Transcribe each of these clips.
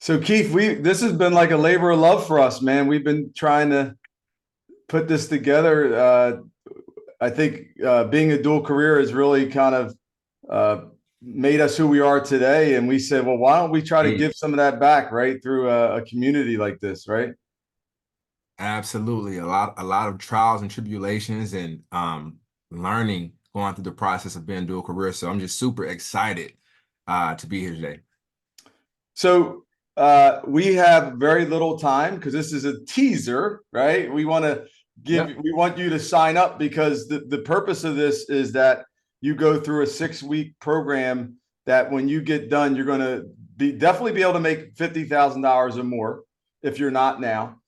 So Keith, this has been like a labor of love for us, man. We've been trying to put this together. I think being a dual career has really kind of uh, made us who we are today. And we said, well, why don't we try to Hey, give some of that back, right, through a community like this, right? absolutely. A lot of trials and tribulations and learning going through the process of being dual career. So I'm just super excited to be here today. So we have very little time because this is a teaser, right? Yep. We want you to sign up because the purpose of this is that you go through a 6 week program that when you get done, you're going to definitely be able to make $50,000 or more if you're not now,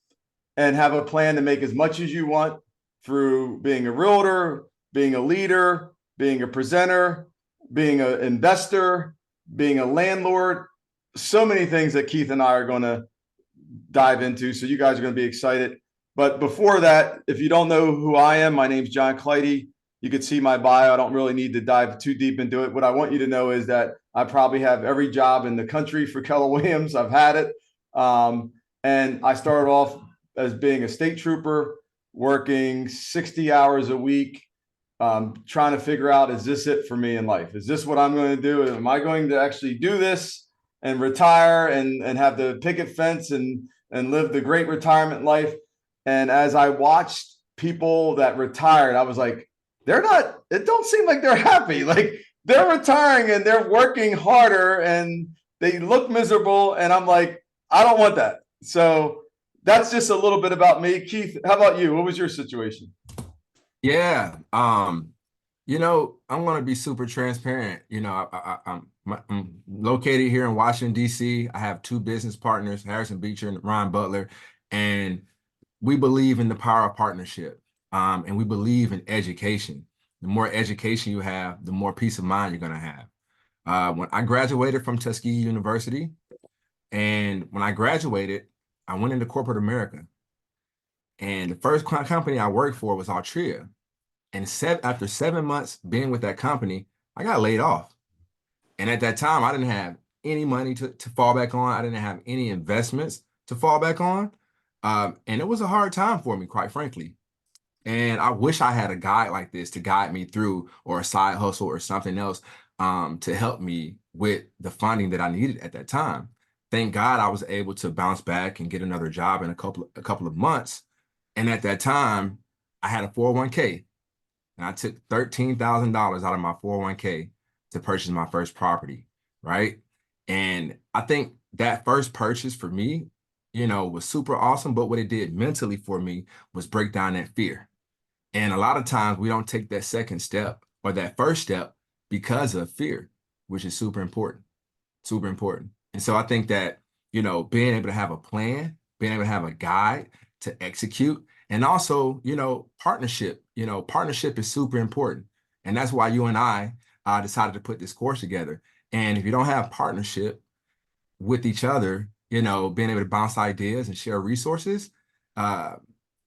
and have a plan to make as much as you want through being a realtor, being a leader, being a presenter, being an investor, being a landlord. So many things that Keith and I are going to dive into. So you guys are going to be excited. But before that, if you don't know who I am, my name's John Clidy. You can see my bio. I don't really need to dive too deep into it. What I want you to know is that I probably have every job in the country for Keller Williams. I've had it. And I started off as being a state trooper, working 60 hours a week, trying to figure out, is this it for me in life? Is this what I'm going to do? Am I going to actually do this and retire and have the picket fence and live the great retirement life? And as I watched people that retired, I was like, they're not, it don't seem like they're happy. Like they're retiring and they're working harder and they look miserable. And I'm like, I don't want that. So that's just a little bit about me. Keith, how about you? What was your situation? Yeah. I'm going to be super transparent. I'm located here in Washington, D.C. I have two business partners, Harrison Beecher and Ron Butler, and we believe in the power of partnership. And we believe in education. The more education you have, the more peace of mind you're going to have. When I graduated from Tuskegee University, and when I graduated, I went into corporate America. And the first company I worked for was Altria. And after 7 months being with that company, I got laid off. And at that time, I didn't have any money to fall back on. I didn't have any investments to fall back on. And it was a hard time for me, quite frankly. And I wish I had a guide like this to guide me through, or a side hustle or something else, to help me with the funding that I needed at that time. Thank God I was able to bounce back and get another job in a couple of months. And at that time, I had a 401k, and I took $13,000 out of my 401k to purchase my first property, right? And I think that first purchase for me, was super awesome. But what it did mentally for me was break down that fear. And a lot of times we don't take that second step or that first step because of fear, which is super important, super important. And so I think that, being able to have a plan, being able to have a guide to execute, and also, partnership is super important. And that's why you and I decided to put this course together. And if you don't have partnership with each other, being able to bounce ideas and share resources, uh,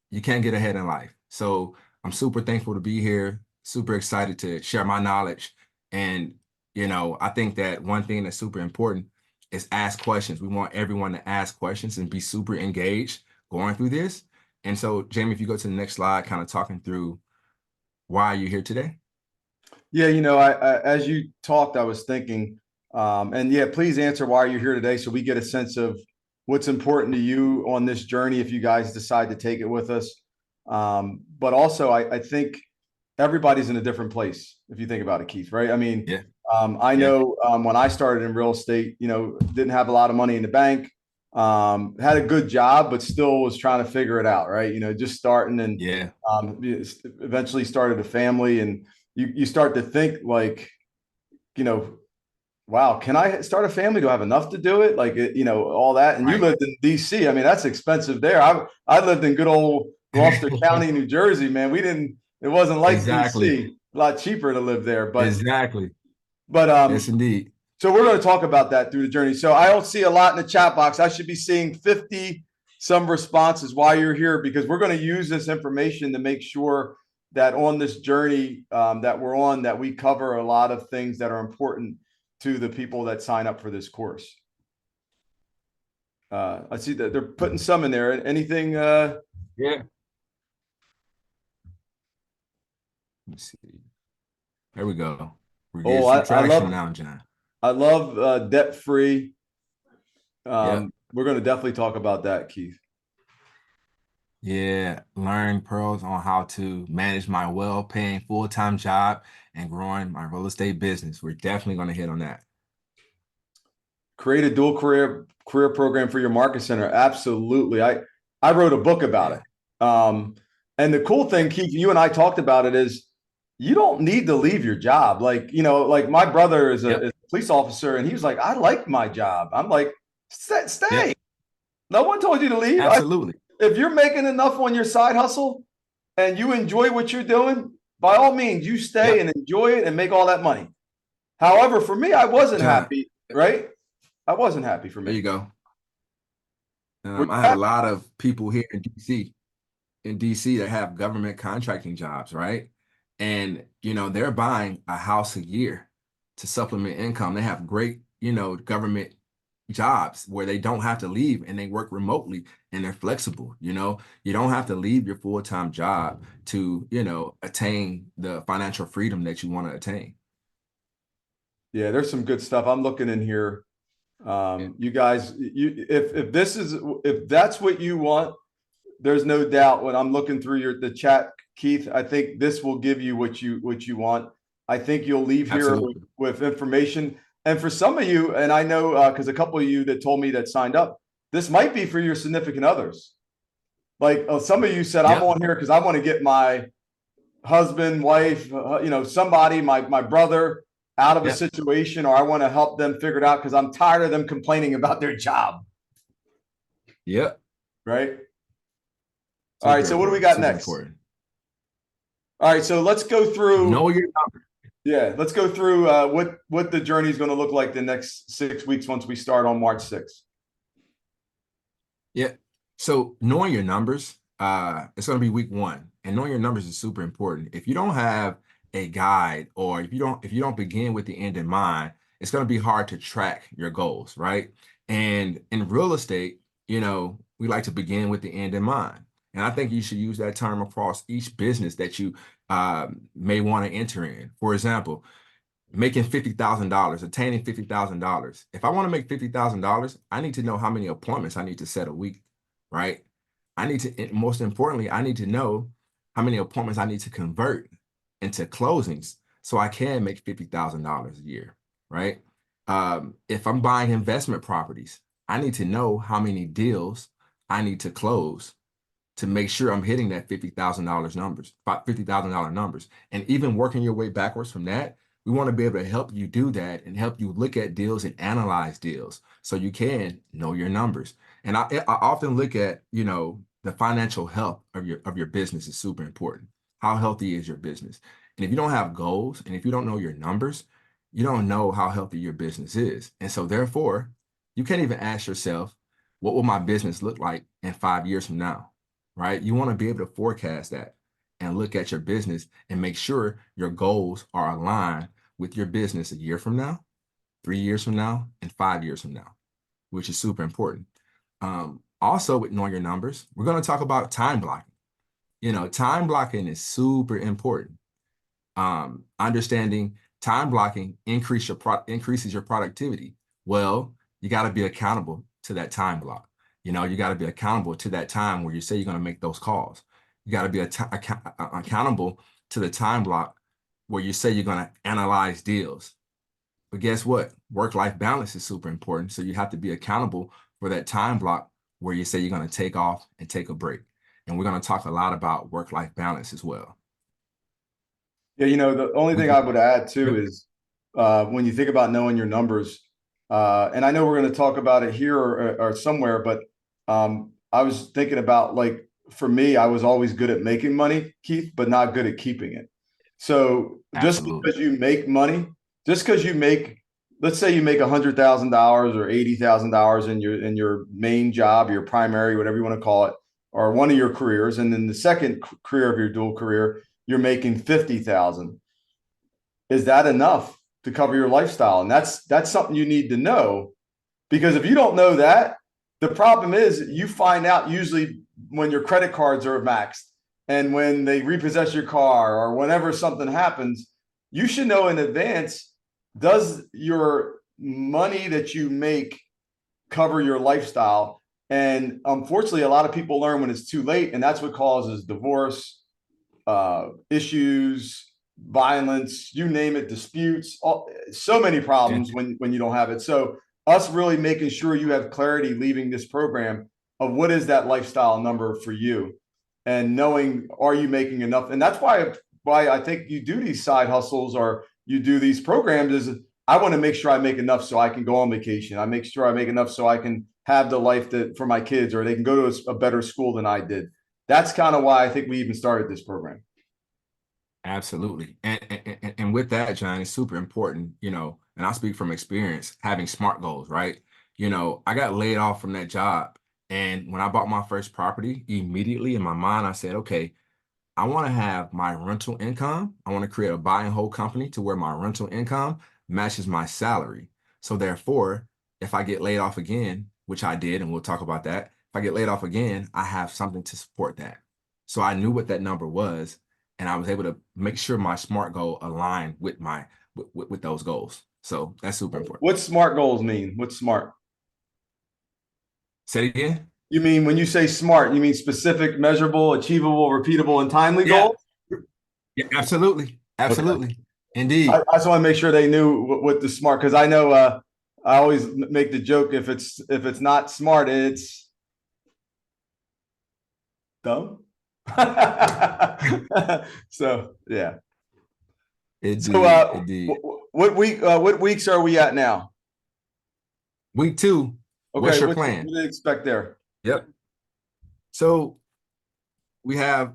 you can't get ahead in life. So I'm super thankful to be here, super excited to share my knowledge. And, I think that one thing that's super important is ask questions. We want everyone to ask questions and be super engaged going through this. And so, Jamie, if you go to the next slide, kind of talking through why you're here today. Yeah, as you talked, I was thinking, and yeah, please answer why you're here today so we get a sense of what's important to you on this journey if you guys decide to take it with us. But also, I think everybody's in a different place if you think about it, Keith, right? I mean, Yeah, I yeah, know when I started in real estate, didn't have a lot of money in the bank, had a good job, but still was trying to figure it out, right? Just starting and yeah, eventually started a family and you start to think like, you know, wow, can I start a family? Do I have enough to do it? Like, all that. And you right. lived in DC. I mean, that's expensive there. I lived in good old Gloucester County, New Jersey, man. It wasn't like Exactly, DC, a lot cheaper to live there. exactly. But, Yes, indeed. so we're going to talk about that through the journey. So I don't see a lot in the chat box. I should be seeing 50 some responses while you're here because we're going to use this information to make sure that on this journey that we're on, that we cover a lot of things that are important to the people that sign up for this course. I see that they're putting some in there. Anything? Yeah. Let's see. There we go. We're getting Oh, some I traction love now, John. I love debt free. Yep. We're going to definitely talk about that, Keith. Yeah. Learn pearls on how to manage my well-paying full-time job and growing my real estate business. We're definitely going to hit on that. Create a dual career program for your market center. Absolutely. I wrote a book about Yeah. it. And the cool thing, Keith, you and I talked about it, is you don't need to leave your job. Like, like my brother is Yep. a police officer, and he was like, I like my job. I'm like, stay. Yep. No one told you to leave. Absolutely. If you're making enough on your side hustle and you enjoy what you're doing, by all means, you stay Yep. and enjoy it and make all that money. However, for me, I wasn't John, happy, right? I wasn't happy for there me. you go. Were I you have a happy? lot of people here in DC that have government contracting jobs, right? And they're buying a house a year to supplement income. They have great, government jobs where they don't have to leave and they work remotely and they're flexible. You don't have to leave your full-time job to, attain the financial freedom that you want to attain. Yeah, there's some good stuff. I'm looking in here. Yeah. You guys, if that's what you want, there's no doubt when I'm looking through the chat, Keith, I think this will give you what you want. I think you'll leave here Absolutely. with information. And for some of you, and I know because a couple of you that told me that signed up, this might be for your significant others. Like some of you said, I'm Yep. on here because I want to get my husband, wife, somebody, my brother out of a Yep. situation, or I want to help them figure it out because I'm tired of them complaining about their job. Yep. Right. All right. Super So what do we important. got Super next? important. All right. So let's go through. Know your number. Yeah, let's go through what the journey is going to look like the next 6 weeks once we start on March 6th. Yeah. So knowing your numbers, it's going to be week one, and knowing your numbers is super important. If you don't have a guide, or if you don't begin with the end in mind, it's going to be hard to track your goals, right? And in real estate, we like to begin with the end in mind. And I think you should use that term across each business that you may want to enter in. For example, making $50,000, attaining $50,000. If I want to make $50,000, I need to know how many appointments I need to set a week, right? Most importantly, I need to know how many appointments I need to convert into closings so I can make $50,000 a year, right? If I'm buying investment properties, I need to know how many deals I need to close to make sure I'm hitting that $50,000 numbers, $50,000 numbers. And even working your way backwards from that, we want to be able to help you do that and help you look at deals and analyze deals so you can know your numbers. And I often look at, the financial health of your business is super important. How healthy is your business? And if you don't have goals and if you don't know your numbers, you don't know how healthy your business is. And so therefore, you can't even ask yourself, what will my business look like in 5 years from now? Right? You want to be able to forecast that and look at your business and make sure your goals are aligned with your business a year from now, 3 years from now, and 5 years from now, which is super important. Also, with knowing your numbers, we're going to talk about time blocking. Time blocking is super important. Understanding time blocking increases your productivity. Well, you got to be accountable to that time block. You got to be accountable to that time where you say you're going to make those calls. You got to be accountable to the time block where you say you're going to analyze deals. But guess what? Work-life balance is super important. So you have to be accountable for that time block where you say you're going to take off and take a break. And we're going to talk a lot about work-life balance as well. Yeah, the only We thing can, I would add too yep, is when you think about knowing your numbers, and I know we're going to talk about it here or somewhere, but I was thinking about, like, for me, I was always good at making money, Keith, but not good at keeping it. So just absolutely. because you make money, just because you make, let's say you make $100,000 or $80,000 in your main job, your primary, whatever you want to call it, or one of your careers, and then the second career of your dual career, you're making 50,000. Is that enough to cover your lifestyle? And that's something you need to know, because if you don't know that, The problem is you find out usually when your credit cards are maxed and when they repossess your car or whenever something happens, you should know in advance, does your money that you make cover your lifestyle? And unfortunately, a lot of people learn when it's too late, and that's what causes divorce, issues, violence, you name it, disputes, so many Yeah, problems when you don't have it. So us really making sure you have clarity leaving this program of what is that lifestyle number for you, and knowing, are you making enough? And that's why I think you do these side hustles or you do these programs is I want to make sure I make enough so I can go on vacation. I make sure I make enough so I can have the life that for my kids, or they can go to a better school than I did. That's kind of why I think we even started this program. absolutely. And with that, John, it's super important, and I speak from experience, having SMART goals, right? I got laid off from that job. And when I bought my first property, immediately in my mind, I said, okay, I want to have my rental income. I want to create a buy and hold company to where my rental income matches my salary. So therefore, if I get laid off again, which I did, and we'll talk about that, if I get laid off again, I have something to support that. So I knew what that number was, and I was able to make sure my SMART goal aligned with with those goals. So that's super important. What smart goals mean? What's smart? Say it again. You mean when you say smart, you mean specific, measurable, achievable, repeatable, and timely Yeah, goals? yeah, absolutely. Okay. Absolutely. I Indeed. just want to make sure they knew what the smart, because I know I always make the joke, if it's not smart, it's dumb. So yeah. So Indeed. Indeed. what weeks are we at now? Week two, what's Okay, your what plan? do they expect there? Yep. So we have,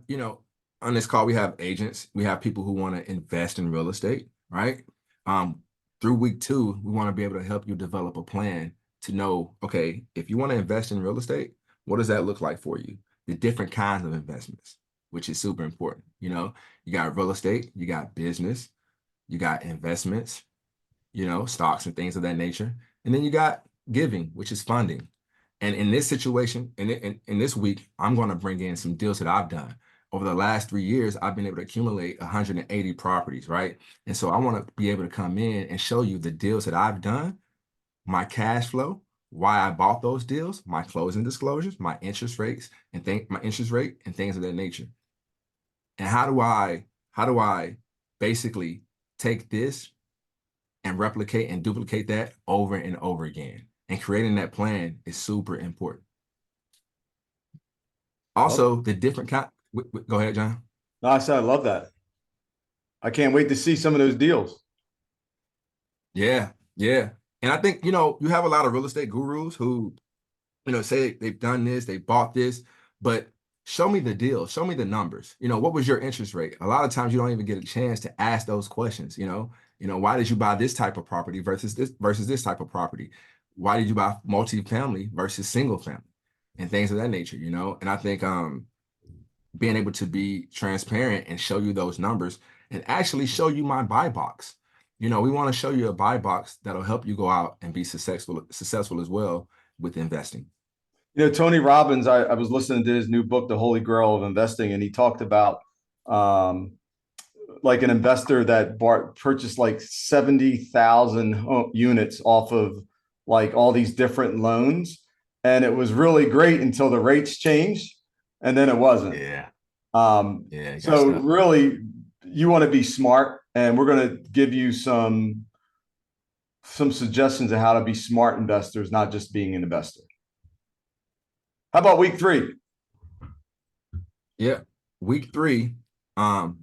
on this call, we have agents, we have people who want to invest in real estate, right? Um, Through week two, we want to be able to help you develop a plan to know, okay, if you want to invest in real estate, what does that look like for you? The different kinds of investments, which is super important. You got real estate, you got business, you got investments, stocks and things of that nature. And then you got giving, which is funding. And in this situation, in this week, I'm going to bring in some deals that I've done. Over the last 3 years, I've been able to accumulate 180 properties, right? And so I want to be able to come in and show you the deals that I've done, my cash flow, why I bought those deals, my closing disclosures, my interest rates, my interest rate and things of that nature. And how do I basically take this and replicate and duplicate that over and over again. And creating that plan is super important. Love it. Also, the different kind. Go ahead, John. No, I said I love that. I can't wait to see some of those deals. Yeah, yeah. And I think, you have a lot of real estate gurus who, say they've done this, they bought this, but show me the deal, show me the numbers. What was your interest rate? A lot of times you don't even get a chance to ask those questions. Why did you buy this type of property versus this type of property? Why did you buy multifamily versus single family and things of that nature? And I think being able to be transparent and show you those numbers and actually show you my buy box. We want to show you a buy box that'll help you go out and be successful as well with investing. Tony Robbins, I was listening to his new book, The Holy Grail of Investing, and he talked about um, like an investor that purchased like 70,000 units off of like all these different loans. And it was really great until the rates changed, and then it wasn't. Yeah, yeah, it got So stuck. really, you want to be smart, and we're going to give you some suggestions of how to be smart investors, not just being an investor. How about week 3? Yeah. Week three, no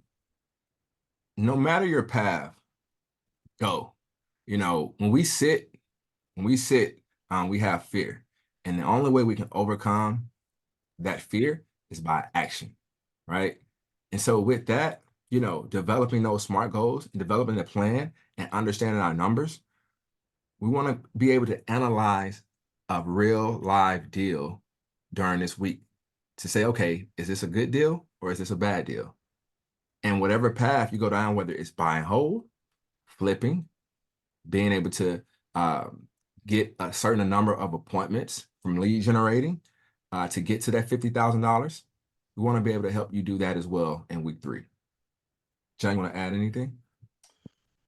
matter your path, go. When we sit, we have fear. And the only way we can overcome that fear is by action, right? And so with that, developing those SMART goals, developing a plan and understanding our numbers, we want to be able to analyze a real live deal during this week to say, okay, is this a good deal or is this a bad deal? And whatever path you go down, whether it's buy and hold, flipping, being able to um, get a certain number of appointments from lead generating to get to that $50,000. We want to be able to help you do that as well in week 3. John, you want to add anything?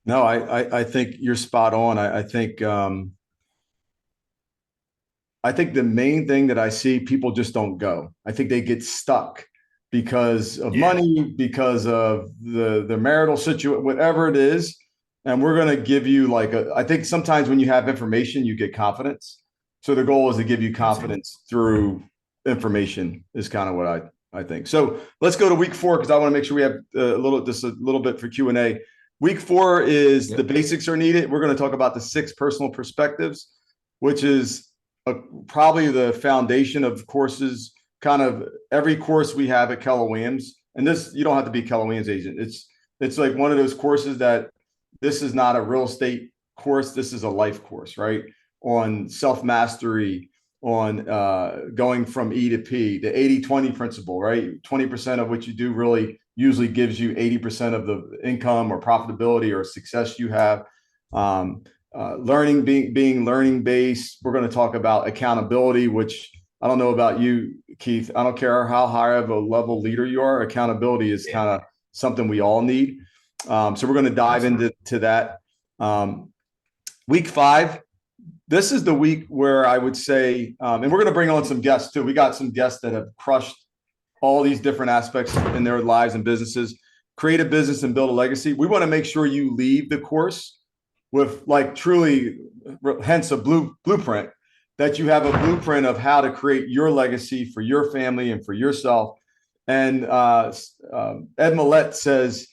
No, I think you're spot on. I think the main thing that I see, people just don't go. I think they get stuck because of Yeah. money, because of the marital situation, whatever it is. And we're going to give you like I think sometimes when you have information, you get confidence. So the goal is to give you Absolutely. confidence through information is kind of what I think. So let's go to week 4 because I want to make sure we have a little bit for Q&A. Week 4 is the Yep. basics are needed. We're going to talk about the 6 personal perspectives, which is probably the foundation of courses. Kind of every course we have at Keller Williams, and this you don't have to be a Keller Williams agent. It's like one of those courses that this is not a real estate course. This is a life course, right? On self mastery, on going from E to P, the 80-20 principle, right? 20% of what you do really usually gives you 80% of the income or profitability or success you have. Learning being learning based. We're going to talk about accountability, which I don't know about you, Keith. I don't care how high of a level leader you are. Accountability is kind of something we all need. So we're going to dive into that. Week 5. This is the week where I would say, and we're going to bring on some guests too. We got some guests that have crushed all these different aspects in their lives and businesses. Create a business and build a legacy. We want to make sure you leave the course with like truly, hence a blueprint, that you have a blueprint of how to create your legacy for your family and for yourself. And Ed Millett says,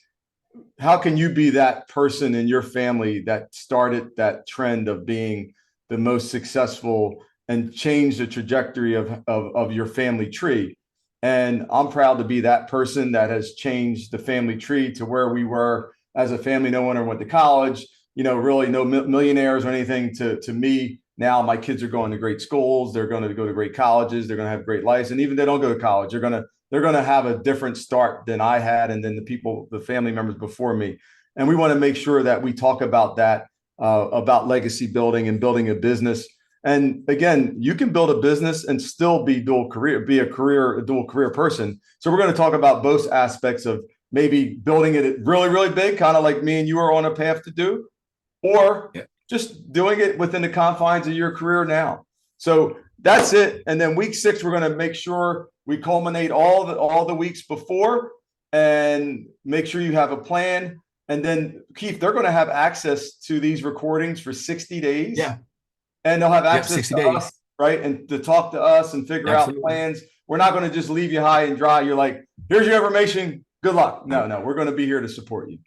how can you be that person in your family that started that trend of being the most successful and change the trajectory of your family tree? And I'm proud to be that person that has changed the family tree to where we were as a family. No one ever went to college, really no millionaires or anything to me. Now my kids are going to great schools. They're going to go to great colleges. They're going to have great lives. And even if they don't go to college, they're going to have a different start than I had. And then the family members before me. And we want to make sure that we talk about that, about legacy building and building a business. And again, you can build a business and still be a dual career person. So we're going to talk about both aspects of maybe building it really, really big, kind of like me and you are on a path to do, or just doing it within the confines of your career now. So that's it. And then week 6, we're going to make sure we culminate all the weeks before and make sure you have a plan. And then Keith, they're going to have access to these recordings for 60 days. Yeah. And they'll have access 60 to days. us, right? And to talk to us and figure out plans. We're not going to just leave you high and dry. You're like, here's your information. Good luck. No, we're going to be here to support you.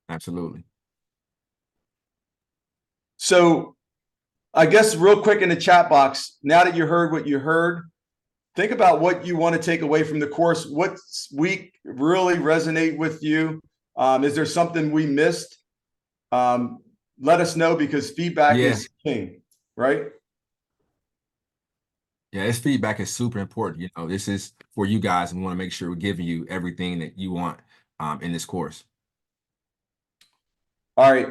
Absolutely. So I guess real quick in the chat box, now that you heard what you heard, think about what you want to take away from the course. What week really resonate with you? Is there something we missed? Let us know, because feedback is king, right? Yeah, this feedback is super important. This is for you guys, and we want to make sure we're giving you everything that you want in this course. All right,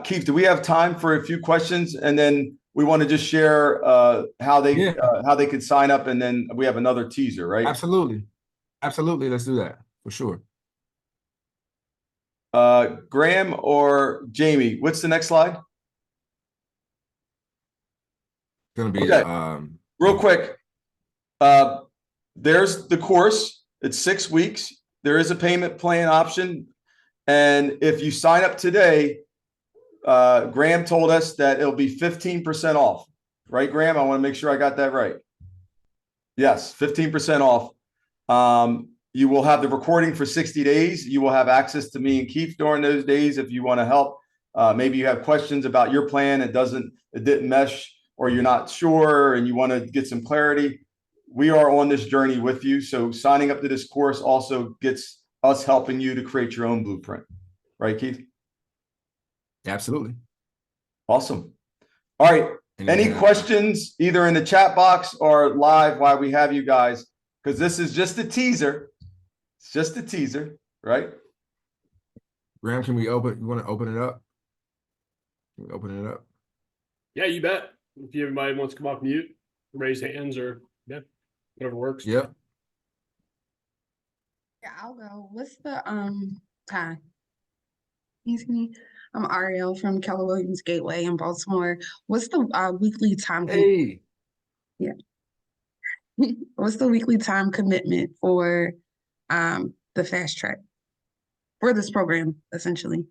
Keith, do we have time for a few questions? And then we want to just share how they could sign up, and then we have another teaser, right? Absolutely. Let's do that for sure. Graham or Jamie, what's the next slide? It's gonna be real quick. There's the course. It's 6 weeks. There is a payment plan option. And if you sign up today, Graham told us that it'll be 15% off. Right, Graham? I want to make sure I got that right. Yes, 15% off. You will have the recording for 60 days. You will have access to me and Keith during those days if you want to help. Maybe you have questions about your plan. It didn't mesh, or you're not sure and you want to get some clarity. We are on this journey with you. So signing up to this course also gets us helping you to create your own blueprint. Right, Keith? Absolutely. Awesome. All right. Any questions either in the chat box or live while we have you guys? Because this is just a teaser. It's just a teaser, right? Graham, you want to open it up? Can we open it up? Yeah, you bet. If anybody wants to come off mute, raise hands or yeah, whatever works. Yep. Yeah, I'll go. What's the time? Excuse me. I'm Ariel from Keller Williams Gateway in Baltimore. What's the weekly time Hey. yeah. What's the weekly time commitment for the fast track for this program, essentially?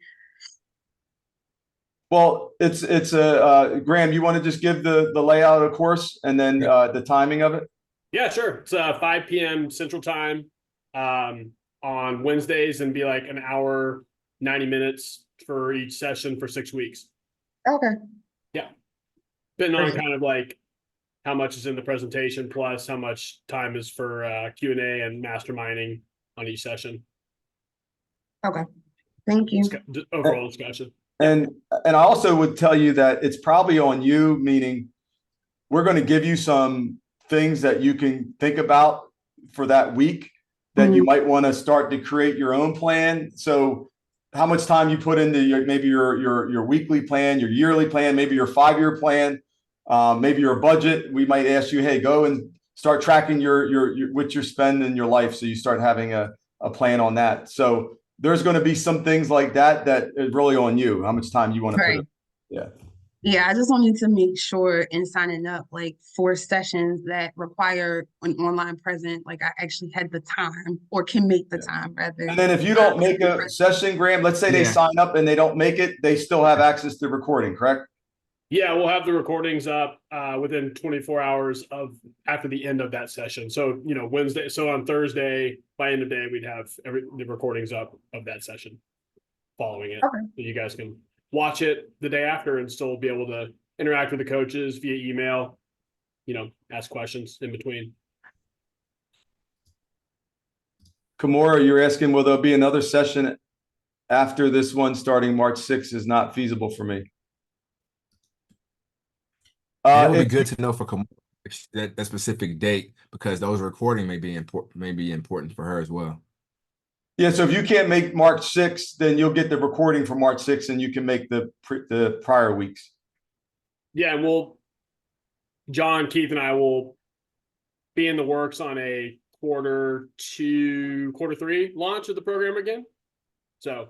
Well, it's a Graham, you want to just give the layout of the course and then the timing of it? Yeah, sure. It's 5 p.m. Central Time on Wednesdays and be like an hour, 90 minutes for each session for 6 weeks. Okay. Yeah. Depending on Great. kind of like how much is in the presentation plus how much time is for Q&A and masterminding on each session. Okay. Thank you. Overall discussion. And I also would tell you that it's probably on you, meaning we're going to give you some things that you can think about for that week that you might want to start to create your own plan. So how much time you put into your weekly plan, your yearly plan, maybe your 5-year plan, maybe your budget. We might ask you, hey, go and start tracking your what you're spending in your life. So you start having a plan on that. So there's going to be some things like that is really on you, how much time you want to put in. Yeah. Yeah, I just wanted to make sure in signing up, like for sessions that require an online present, like I actually had the time or can make the time rather. And then if you don't make a session, Graham, let's say they sign up and they don't make it, they still have access to recording, correct? Yeah, we'll have the recordings up within 24 hours after the end of that session. So, Wednesday. So on Thursday, by end of day, we'd have the recordings up of that session following it. Okay. So you guys can watch it the day after and still be able to interact with the coaches via email, ask questions in between. Kimura, you're asking, will there be another session after this one starting March 6th is not feasible for me? It would be good to know for that specific date because those recording may be important for her as well. Yeah, so if you can't make March 6th, then you'll get the recording for March 6th and you can make the prior weeks. Yeah, and John, Keith, and I will be in the works on a quarter 3 launch of the program again. So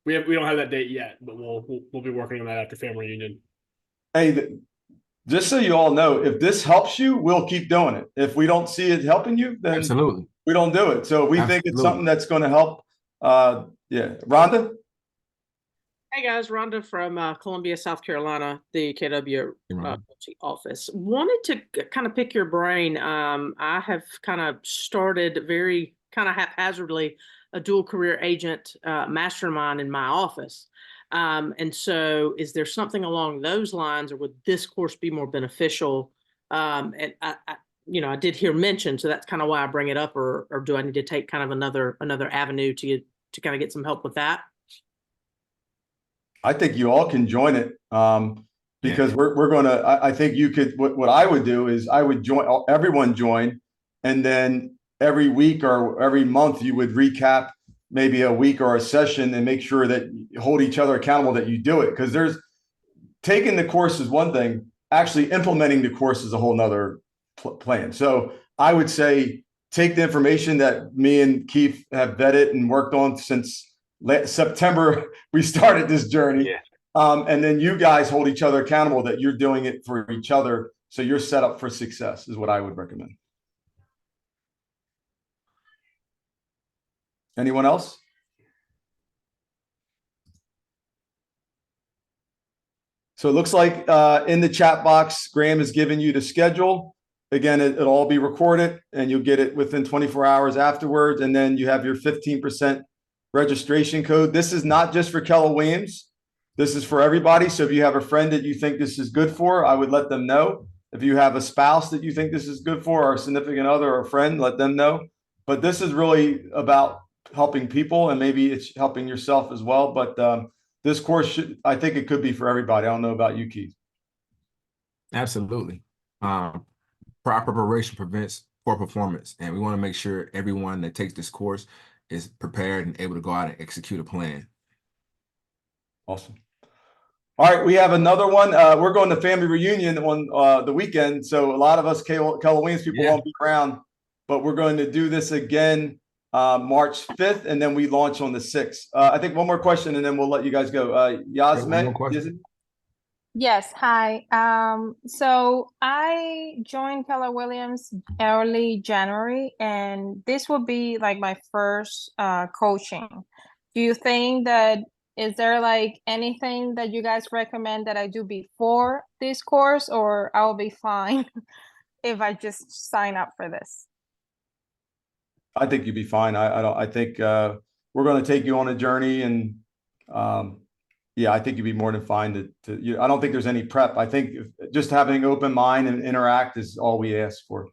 we don't have that date yet, but we'll be working on that after family reunion. Hey, just so you all know, if this helps you, we'll keep doing it. If we don't see it helping you, then absolutely we don't do it. So we think it's something that's going to help. Yeah, Rhonda. Hey guys, Rhonda from Columbia, South Carolina, the KW office. Wanted to kind of pick your brain. I have kind of started very kind of haphazardly a dual career agent mastermind in my office. And so is there something along those lines, or would this course be more beneficial? And I did hear mention, so that's kind of why I bring it up, or do I need to take kind of another avenue to kind of get some help with that? I think you all can join it because we're going to, I think you could, what I would do is I would everyone join, and then every week or every month you would recap maybe a week or a session and make sure that you hold each other accountable that you do it. Because taking the course is one thing, actually implementing the course is a whole nother plan. So I would say take the information that me and Keith have vetted and worked on since September we started this journey, and then you guys hold each other accountable that you're doing it for each other, so you're set up for success is what I would recommend. Anyone else? So it looks like in the chat box, Graham has given you the schedule. Again, it'll all be recorded and you'll get it within 24 hours afterwards. And then you have your 15% registration code. This is not just for Keller Williams. This is for everybody. So if you have a friend that you think this is good for, I would let them know. If you have a spouse that you think this is good for, or a significant other or a friend, let them know. But this is really about helping people, and maybe it's helping yourself as well. But this course, I think it could be for everybody. I don't know about you, Keith. Absolutely. Proper preparation prevents poor performance. And we want to make sure everyone that takes this course is prepared and able to go out and execute a plan. Awesome. All right, we have another one. We're going to family reunion on the weekend, so a lot of us Keller people won't be around, but we're going to do this again March 5th, and then we launch on the 6th. I think one more question, and then we'll let you guys go. Yasmin, Yes, hi. So I joined Keller Williams early January, and this will be like my first coaching. Do you think that is there like anything that you guys recommend that I do before this course, or I'll be fine if I just sign up for this? I think you'd be fine. I think we're going to take you on a journey, and yeah, I think you'd be more than fine I don't think there's any prep. I think just having an open mind and interact is all we ask for.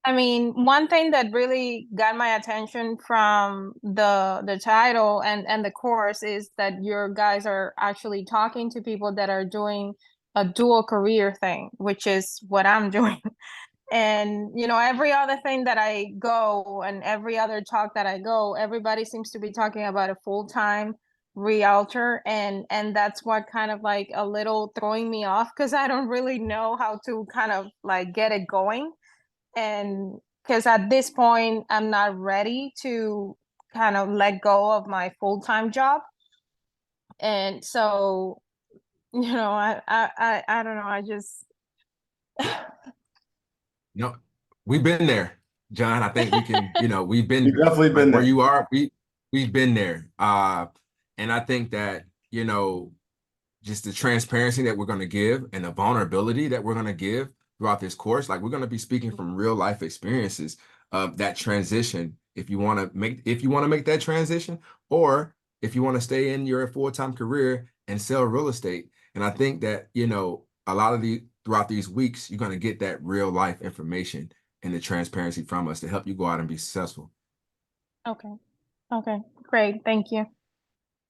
I mean, one thing that really got my attention from the title and the course is that your guys are actually talking to people that are doing a dual career thing, which is what I'm doing. And, you know, every other thing that I go and every other talk that I go, everybody seems to be talking about a full-time realtor. And that's what kind of like a little throwing me off, because I don't really know how to kind of like get it going. And because at this point, I'm not ready to kind of let go of my full-time job. And so, you know, I don't know. I just No, we've been there, John. I think we can, you know, we've been We've definitely like been where there. you are. We've been there. And I think that, you know, just the transparency that we're going to give and the vulnerability that we're going to give throughout this course, like we're going to be speaking from real life experiences of that transition. If you want to make that transition, or if you want to stay in your full-time career and sell real estate. And I think that, you know, a lot of throughout these weeks, you're going to get that real life information and the transparency from us to help you go out and be successful. Okay. Okay. Great. Thank you.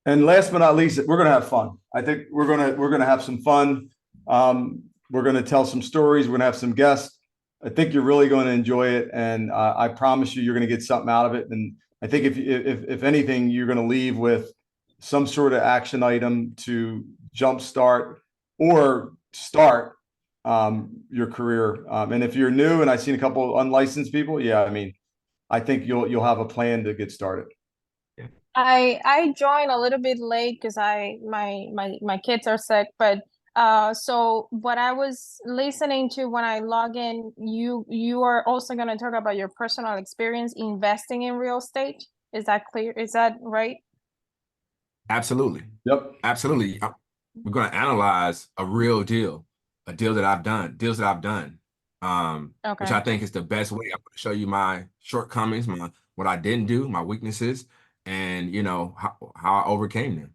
And last but not least, we're going to have fun. I think we're going to have some fun. We're going to tell some stories. We're going to have some guests. I think you're really going to enjoy it, and I promise you're going to get something out of it. And I think if anything, you're going to leave with some sort of action item to jumpstart or start your career. And if you're new, and I've seen a couple of unlicensed people, yeah, I mean, I think you'll have a plan to get started. I joined a little bit late because my kids are sick, but so what I was listening to when I log in, you are also going to talk about your personal experience investing in real estate. Is that clear? Is that right? Absolutely. Yep. Absolutely. We're going to analyze a real deal, deals that I've done, Okay. which I think is the best way. I'm going to show you my shortcomings, what I didn't do, my weaknesses, and you know how I overcame them.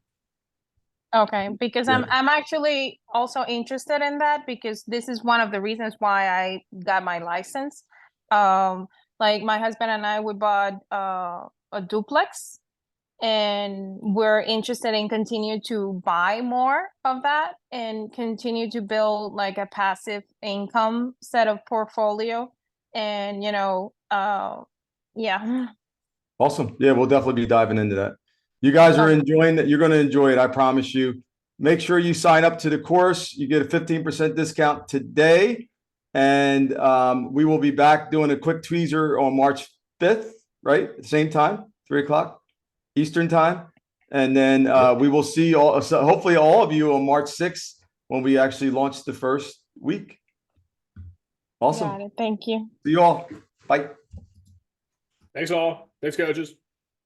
Okay, because Yeah. I'm actually also interested in that, because this is one of the reasons why I got my license. Like my husband and I, we bought a duplex, and we're interested in continue to buy more of that and continue to build like a passive income set of portfolio. And you know, yeah. Awesome. Yeah, we'll definitely be diving into that. You guys are enjoying that. You're going to enjoy it. I promise you. Make sure you sign up to the course. You get a 15% discount today. And we will be back doing a quick teaser on March 5th, right? At the same time, 3:00 Eastern time. And then we will see hopefully all of you on March 6th when we actually launch the first week. Awesome. Got it. Thank you. See you all. Bye. Thanks all. Thanks, coaches.